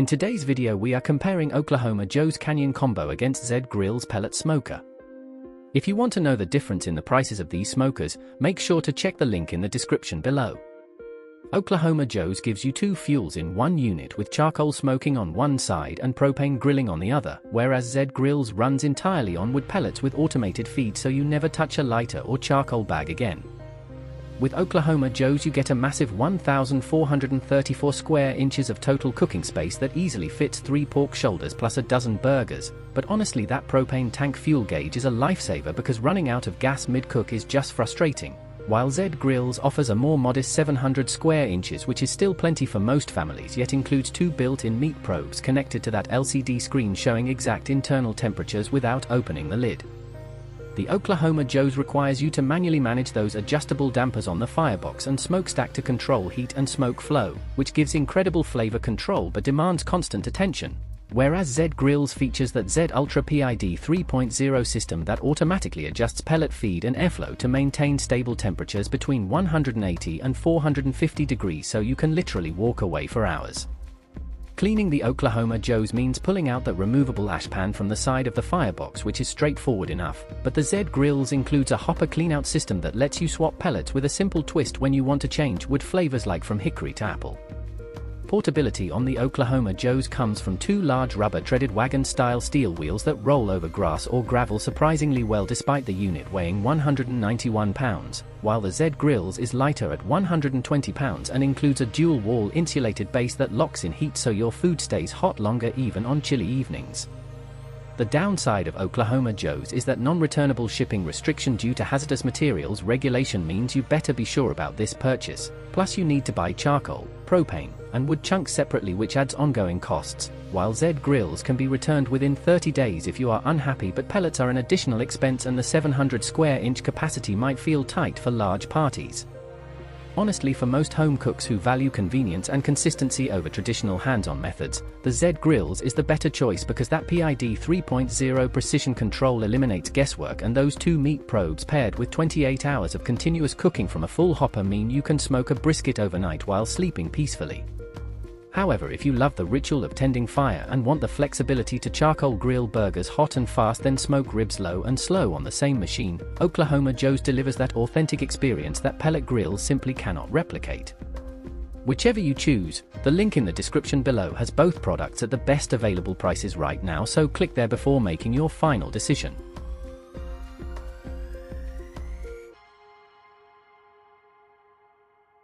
In today's video we are comparing Oklahoma Joe's Canyon Combo against Z-Grill's Pellet Smoker. If you want to know the difference in the prices of these smokers, make sure to check the link in the description below. Oklahoma Joe's gives you two fuels in one unit with charcoal smoking on one side and propane grilling on the other, whereas Z-Grill's runs entirely on wood pellets with automated feed so you never touch a lighter or charcoal bag again. With Oklahoma Joe's you get a massive 1,434 square inches of total cooking space that easily fits 3 pork shoulders plus a dozen burgers, but honestly that propane tank fuel gauge is a lifesaver because running out of gas mid-cook is just frustrating, while Z-Grill's offers a more modest 700 square inches which is still plenty for most families yet includes 2 built-in meat probes connected to that LCD screen showing exact internal temperatures without opening the lid. The Oklahoma Joe's requires you to manually manage those adjustable dampers on the firebox and smokestack to control heat and smoke flow, which gives incredible flavor control but demands constant attention, whereas Z-Grill's features that Z-Ultra PID 3.0 system that automatically adjusts pellet feed and airflow to maintain stable temperatures between 180 and 450 degrees so you can literally walk away for hours. Cleaning the Oklahoma Joe's means pulling out that removable ash pan from the side of the firebox, which is straightforward enough, but the Z-Grill's includes a hopper cleanout system that lets you swap pellets with a simple twist when you want to change wood flavors like from hickory to apple. Portability on the Oklahoma Joe's comes from 2 large rubber-treaded wagon-style steel wheels that roll over grass or gravel surprisingly well despite the unit weighing 191 pounds, while the Z-Grill's is lighter at 120 pounds and includes a dual-wall insulated base that locks in heat so your food stays hot longer even on chilly evenings. The downside of Oklahoma Joe's is that non-returnable shipping restriction due to hazardous materials regulation means you better be sure about this purchase, plus you need to buy charcoal, propane, and wood chunks separately which adds ongoing costs, while Z-Grill's can be returned within 30 days if you are unhappy but pellets are an additional expense and the 700 square inch capacity might feel tight for large parties. Honestly, for most home cooks who value convenience and consistency over traditional hands-on methods, the Z-Grill's is the better choice because that PID 3.0 precision control eliminates guesswork and those 2 meat probes paired with 28 hours of continuous cooking from a full hopper mean you can smoke a brisket overnight while sleeping peacefully. However, if you love the ritual of tending fire and want the flexibility to charcoal grill burgers hot and fast then smoke ribs low and slow on the same machine, Oklahoma Joe's delivers that authentic experience that pellet grills simply cannot replicate. Whichever you choose, the link in the description below has both products at the best available prices right now, so click there before making your final decision.